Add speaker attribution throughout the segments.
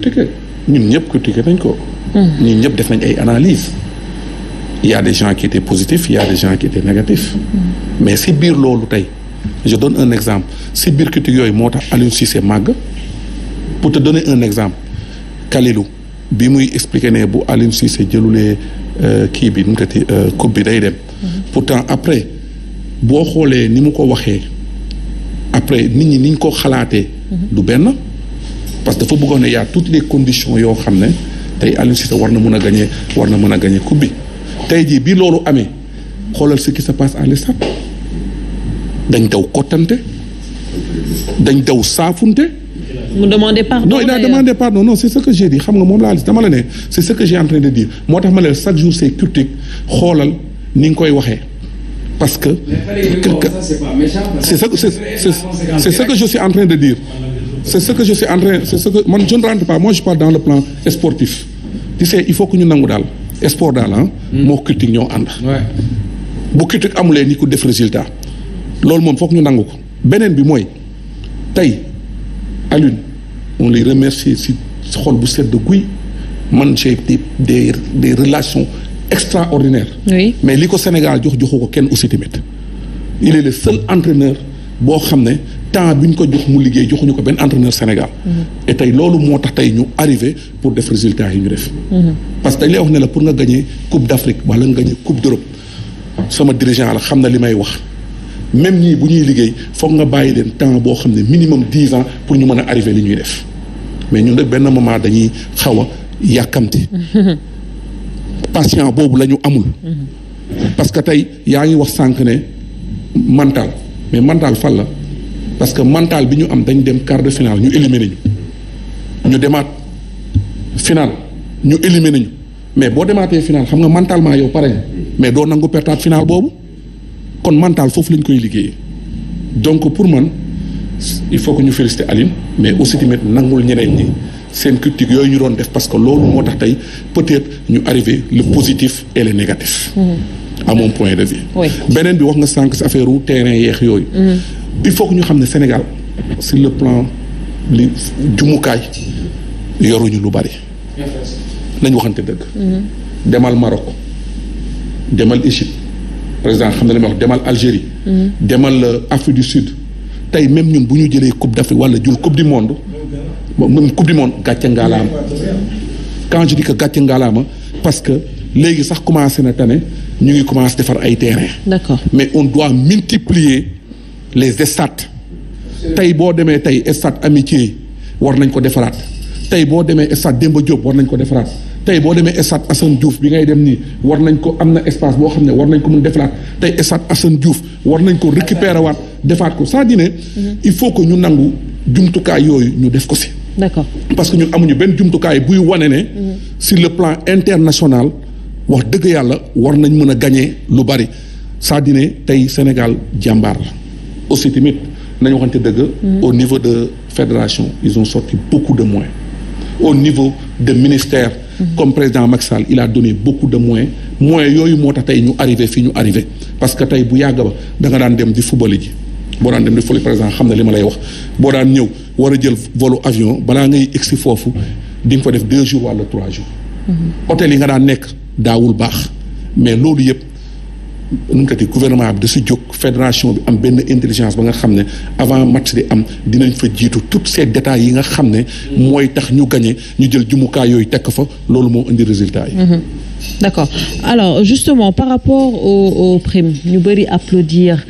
Speaker 1: critiqué ñun ñëpp critiqué nañ ko. ñun ñëpp def nañ ay analyses. Il y a des gens qui étaient positifs, il y a des gens qui étaient négatifs. Mais si biir loolu tey je donne un exemple si biir critique yooyu moo tax Aliou Cissé màgg. Pour te donner un exemple Kalilou bi muy expliqué ne bu Aliou Cissé jëlulee kii bi nu mu tëddee coupe bi day dem. Pourtant après boo xoolee ni mu ko waxee après nit ñi ni ñu ko xalaatee. du benn parce que dafa bëggoon ne y a toutes les conditions yoo xam ne tey Aliou Cissé war na mën a gagné coupe bi. tey jii bi loolu amee xoolal ce qui se passe à l'estade dañ daw kottante dañ daw saafunte.
Speaker 2: mu demandé pardon.
Speaker 1: Non, il a demandé pardon. Non, c'est ce que j'ai dit. Xam nga moom laa dama la ne c'est ce que j'ai en train de dire moo tax ma ne chaque jour c'est critique xoolal ni nga koy waxee parce que. c'est ce que je suis en train de dire. C'est ce que man je ne rentre pas moi je parle dans le plan sportif. Tu sais il faut que ñu nangu daal sport daal ah. moo critique ñoo ànd. bu critique amulee ni ku def résultat loolu moom foog ñu nangu ko beneen bi mooy tey. Alioune on les remercie si xol bu sedd guy man j'ai des relations extraordinaires. Oui. Mais li ko Sénégal joxu ko kenn aussi tamit il est le seul entraîneur boo xam ne temps bi ñu ko jox mu liggéey joxuñu ko benn entraîneur Sénégal. Et tey loolu moo tax tey ñu arrivé pour def résultat yi ñu def. Parce que dañ lay wax ne la pour nga gagner coupe d'Afrique wala nga gagner coupe d'Europe sama dirigeant la xam na li may wax. Même ñii bu ñuy liggéey foog nga bàyyi leen temps boo xam ne minimum 10 ans pour ñu mën a arriver li ñuy def mais ñun nag benn moment dañuy xaw a yàkkamti patient boobu la ñu amul. Parce que tey yaa ngi wax sànq ne mental mais mental fan la parce que mental bi ñu am dañ dem quart de finale ñu éliminer ñu demaat finale ñu éliminer ñu mais boo demaatee finale xam nga mentalement yow pare mais doo nangu pertaat finale boobu. kon mental foofu lañ koy liggéeyee donc pour man il faut que ñu féliciter Aline mais aussi tamit nangul ñeneen ñi seen critique yooyu ñu doon def parce que loolu moo tax tey peut-être ñu arrivé le positif et le négatif. À mon point de vue. beneen bi wax nga sànq si affaire u terrain yeex yooyu. Il faut que ñu xam ne Sénégal sur le plan li jumukaay yoruñu lu bari. nañ waxante dëgg. demal Maroc demal Égypte. Président xam na li may wax demal Algérie. demal Afrique du Sud. tey même ñun bu ñu jëlee coupe d'Afrique wala jël coupe du monde. même coupe du monde gàcce ngaalaama. quand je dis que gàcce ngaalaama parce que léegi sax commencé na tane ñu ngi commencé defar ay terrain. D'accord. Mais on doit multiplier les stades. tey boo demee tey stade Amitié war nañ ko defaraat. tey boo demee stade Demba Diop war nañ ko defaraat. tey boo demee stade Assane Diouf bi ngay dem nii war nañ ko am na espace boo xam ne war nañ ko mun defaraat tey stade Assane Diouf war nañ ko récupérer waat defaat ko c'est-à-dire ne il faut que ñu nangu jumtukaay yooyu ñu def ko si. D'accord. Parce que ñun amuñu benn jumtukaay buy wane ne. sur le plan international wax dëgg yàlla war nañ mën a gagner lu bari c'est-à-dire ne tey Sénégal jàmbaar la aussi tamit nañu waxante dëgg. Au niveau de fédération ils ont sorti beaucoup de moyens. Au niveau de ministère. Comme président Macky Sall il a donné beaucoup de moyens yooyu moo tax tey ñu arrivé fii ñu arrivé parce que tey bu yàgg ba da nga daan dem di football ji boo daan dem di football président xam na li ma lay wax boo daan ñëw war a jël volu avion balaa ngay egsi foofu di nga fa def 2 jours wala 3 jours. hôtel yi nga daan nekk daawul baax mais loolu yëpp nu mu tëddee gouvernement bi da si jóg fédération bi am benn intelligence ba nga xam ne avant match di am dinañ fa jiitu tous ces détails yi nga xam ne mooy tax ñu gagné ñu jël jumukaay yooyu tekk fa loolu moo indi résultat yi. D'accord. Alors justement par rapport aux primes ñu bëri applaudir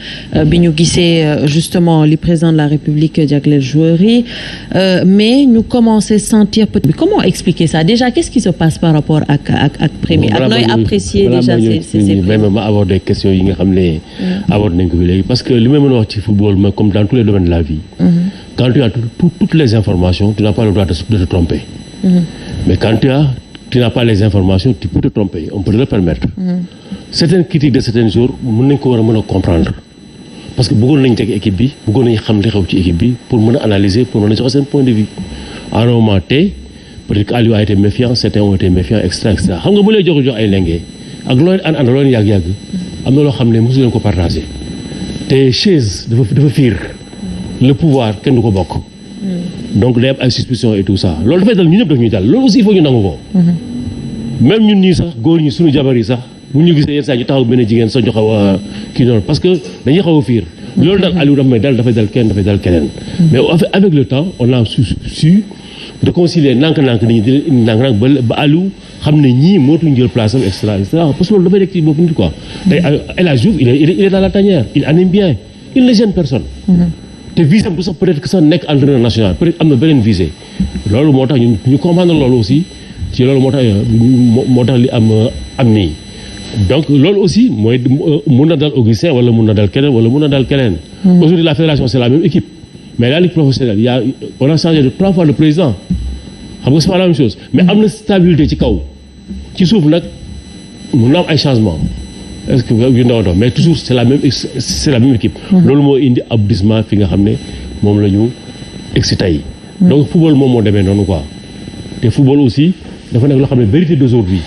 Speaker 1: bi ñu gisee justement li président de la République jagleel joueurs yi mais ñu commencé sentir peut-être comment expliquer ça déjà qu'est-ce qui se passe par rapport ak primes yi ak nooy apprécier déjà ces primes
Speaker 3: ma aborder question yi nga xam ne aborde nañ ko fi léegi parce que li may mën a wax ci football mais comme dans tous les domaines de la vie quand tu as toutes les informations tu n'as pas le droit de te tromper mais quand tu n'as pas les informations tu peux te tromper on peut le permettre certaines critiques de certains jours mën nañ ko war a mën a comprendre parce que bëggoon nañ teg équipe bi bëggoon nañ xam li xew ci équipe bi pour mën a analyser pour mën a joxe seen point de vue à un moment tey peut-être que Aliou a été méfiant certains ont été méfiants extra xam nga bu lay jox ay lenge ak looy ànd looy yàgg-yàgg am na loo xam ne mosu leen ko partager te chaise dafa fiir le pouvoir kenn du ko bokk donc day am ay suspicion et tout ça loolu dafay dal ñu ñëpp daf ñuy dal loolu aussi il faut ñu nangu ko. même ñun ñii sax góor ñi suñu jabar yi sax bu ñu gisee yenn saa ñu taxaw benn jigéen sax ñu xaw a kii noonu parce que dañuy xaw a fiir. loolu daal Aliou dafa may dal dafay dal kenn dafay dal keneen. mais avec le temps on a su réconcilier nànk-nànk nit ñi di leen indi nànk-nànk ba Aliou xam ne ñii mootuñu jël place am et cetera parce que loolu dafay nekk ci bopp nit quoi. tey El Hadj Diouf il est dans la tanière il anime bien il ne gêne personne. te visé am du sax peut-être que sax nekk entraîneur national peut-être am na beneen visée loolu moo tax ñu comprendre loolu aussi ci loolu moo tax li am nii. donc loolu aussi mooy mun na dal Augustin wala mun na dal keneen wala mun na dal keneen. Aujourd'hui la fédération c'est la même équipe mais la ligue professionnelle on a changé de 3 fois le président xam nga c'est pas la même chose mais am na stabilité ci kaw ci suuf nag mun na am ay changements est-ce que yu ndaw mais toujours c'est la même équipe. loolu moo indi aboutissement fi nga xam ne moom la ñu egsi tey. donc football moom moo demee noonu quoi te football aussi dafa nekk loo xam ne vérité d'aujourd'hui.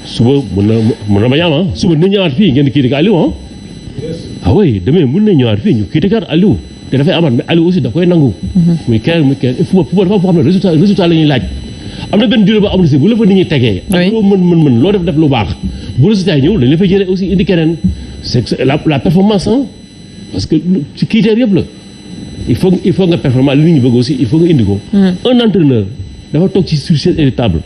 Speaker 3: suba mën na bañ a am suba dina ñëwaat fii ngeen di critiquer Aliou ah oui demain mën na ñëwaat fii ñu critiquer Aliou te dafay amaat mais Aliou aussi da koy nangu. muy kenn football dafa foo xam ne résultat la ñuy laaj. am na benn durée ba amul si bu la fa nit ñi tegee. ak loo mën loo def lu baax bu résultat yi ñëw dañ la fay jëlee aussi indi keneen c'est la performance parce que ci critère yëpp la il faut nga performant li nit ñi bëgg aussi il faut nga indi ko. un entraîneur dafa toog ci sur chaise éditable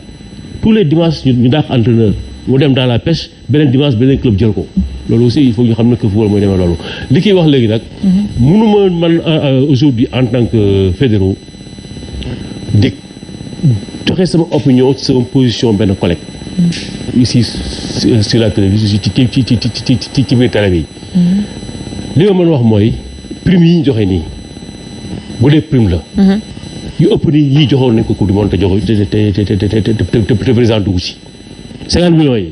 Speaker 3: tous les dimanches ñu daax entraîneur mu dem dans la pêche beneen dimanche beneen club jël ko loolu aussi il faut ñu xam ne que football mooy demee loolu li kiy wax léegi nag mënuma man aujourd'hui en tant que fédéraux di joxe sama opinion ci sama position benn collègue ici sur la télévision ci biir télé bi li ma mën wax mooy prime yi ñu joxe nii bu dee prime la yu ëpp ni yii joxoon nañ ko coupe du monde te joxo te président dugg ci 50 millions yi.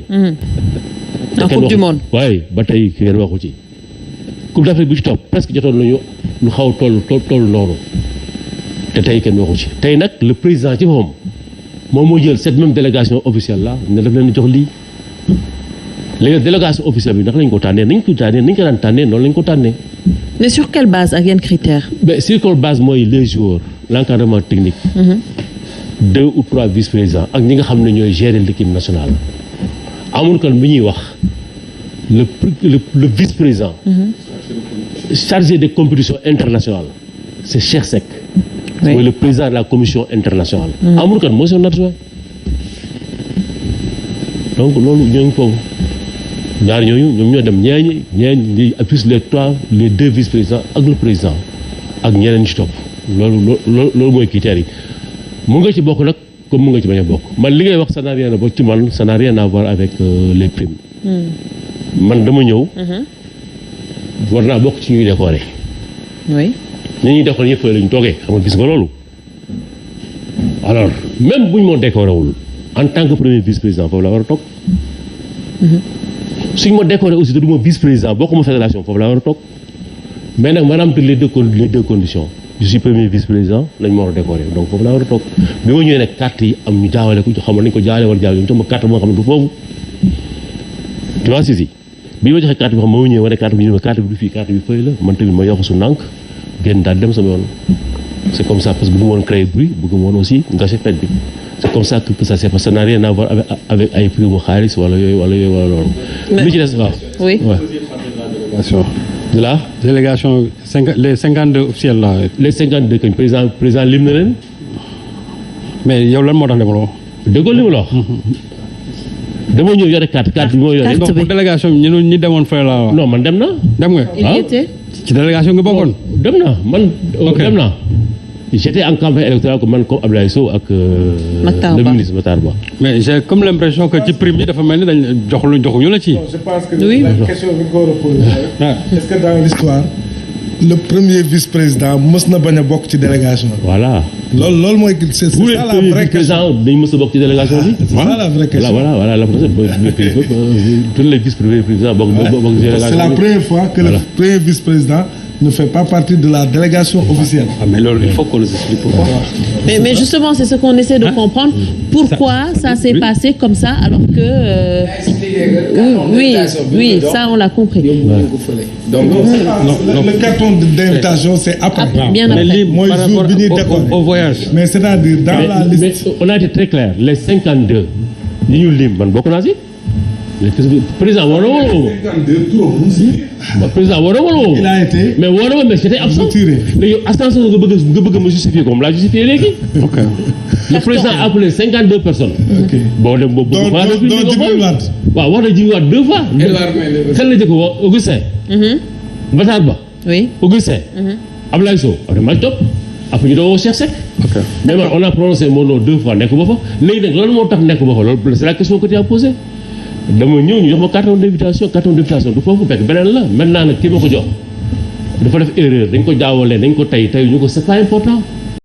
Speaker 2: en coupe du monde.
Speaker 3: waaye ba tey kenn waxu ci. coupe d'Afrique bi ci topp presque jotoon nañu lu xaw a toll noonu te tey kenn waxu ci. tey nag le président ci boppam moom moo jël cette même délégation officielle là ne daf leen jox lii léegi délégation officielle bi ndax lañ ko tànnee nañ ko daan tànnee noonu lañ ko tànnee.
Speaker 2: mais sur quelle base ak yenn critères.
Speaker 3: mais sur quelle base mooy les joueurs l'encadrement technique. 2 ou 3 vice-présidents ak ñi nga xam ne ñooy gérer l'équipe nationale. amul kan bi ñuy wax le vice-président. chargé des compétitions internationales c'est Cheikh Seck. oui mooy le président de la commission internationale. amul kan mooy son adjoint. donc loolu ñoo ngi foofu ñaar ñooñu ñoom ñoo dem ñeeñi plus les 2 vice-présidents ak le président ak ñeneen ci topp loolu mooy critères yi. mun nga ci bokk nag comme mun nga ci bañ a bokk man li ngay wax ça n'a rien à voir ci man ça n'a rien à voir avec les primes. man dama ñëw. war naa bokk ci ñuy décorer.
Speaker 2: oui.
Speaker 3: ñi ñuy décorer ñëpp fële la ñu toogee xam nga gis nga loolu. alors même buñ moo décorer wul en tant que premier vice-président foofu la war a toog. suñ ma décorer aussi te du ma vice-président bokkuma fédération foofu la war a toog mais nag maanaam les deux conditions. je suis premier vice-président lañ ma war a décorer donc foofu laa war a toog bi ma ñëwee nag carte yi am ñu jaawale ko xam nañ ko jaawale war jaawale ñu jox ma carte moo xam ne du foofu tu vois si bi ma joxee carte bi xam ma ñëwee wane carte bi ñu ne ma carte bi du fii carte bi fëy la man tamit ma yokk su nànk génn daal dem sama yoon c'est comme ça parce que bëggu woon créer bruit bëggu woon aussi gâcher fête bi c'est comme ça que ça c'est parce que ça n'a rien à voir avec ay prix mu xaalis wala yooyu loolu li ci des waaw
Speaker 2: oui
Speaker 3: de la
Speaker 4: délégation les 52 officiels là.
Speaker 3: les 52 kañ président lim na leen.
Speaker 4: mais yow lan moo tax demaloo.
Speaker 3: déggoo li ma la wax. dama ñëw yore carte bi moo yore.
Speaker 2: carte bi
Speaker 4: délégation bi ñi demoon fële la wax.
Speaker 3: non man dem na.
Speaker 4: dem nga.
Speaker 2: il y était.
Speaker 4: ci délégation nga bokkoon.
Speaker 3: dem na man. dem na. j'étais en campagne électorale comme man comme Abdoulaye Sow ak. le ministre Matar Ba.
Speaker 4: mais j'ai comme l'impression que ci prime yi dafa mel ni dañ joxuñu la ci.
Speaker 5: je pense que
Speaker 2: oui.
Speaker 5: la question bi nga war a poser est-ce que dans l'histoire le premier vice-président mës na bañ a bokk ci délégation bi.
Speaker 3: voilà.
Speaker 5: loolu mooy c'est ça la vraie question.
Speaker 3: dañ mës a bokk ci délégation bi.
Speaker 5: c'est ça la vraie question.
Speaker 3: voilà tous les vice-présidents bokk ci délégation bi.
Speaker 5: c'est la première fois que le premier vice-président ne fait pas partie de la délégation officielle.
Speaker 4: mais loolu il faut qu'on nous explique pourquoi.
Speaker 2: Mais justement, c'est ce qu'on essaie de comprendre. Pourquoi ça s'est passé comme ça alors que... oui, ça on l'a compris.
Speaker 5: Donc, le carton d'invitation, c'est après.
Speaker 2: Bien après.
Speaker 4: Mais
Speaker 5: mooy jour bi ñuy décorer.
Speaker 4: au voyage.
Speaker 5: Mais c'est-à-dire dans la
Speaker 3: mais
Speaker 5: liste.
Speaker 3: on a été très clair les 52 yi ñu lim man bokk naa si. président woo na wala woo ma. président woo na wala woo ma.
Speaker 5: Il a été.
Speaker 3: mais woo na ma mais j'étais absent.
Speaker 5: retiré.
Speaker 3: léegi absence nga bëgg ma justifier comme la justifier léegi.
Speaker 4: ok
Speaker 3: le président a appelé 52 personnes.
Speaker 5: Ok.
Speaker 3: bon dem boobu.
Speaker 5: Donc Djibril Wade.
Speaker 3: waaw wax na Djibril Wade 2 fois. xel la jëkk wax Augustin. Matar Ba.
Speaker 2: Oui.
Speaker 3: Augustin. Ablaye Sow après ma topp après ñu doon woo Cheikh Seck.
Speaker 4: ok
Speaker 3: mais man on a prononcé mon nom 2 fois nekk ba fa léegi nag loolu moo tax nekk ba fa loolu c'est la question que tu as posée dama ñëw ñu jox ma carton d'invitation du foofu fekk beneen la maintenant nag kii ma ko jox dafa def erreur dañ ko jaawalee dañ ko tey ñu ko c'est pas important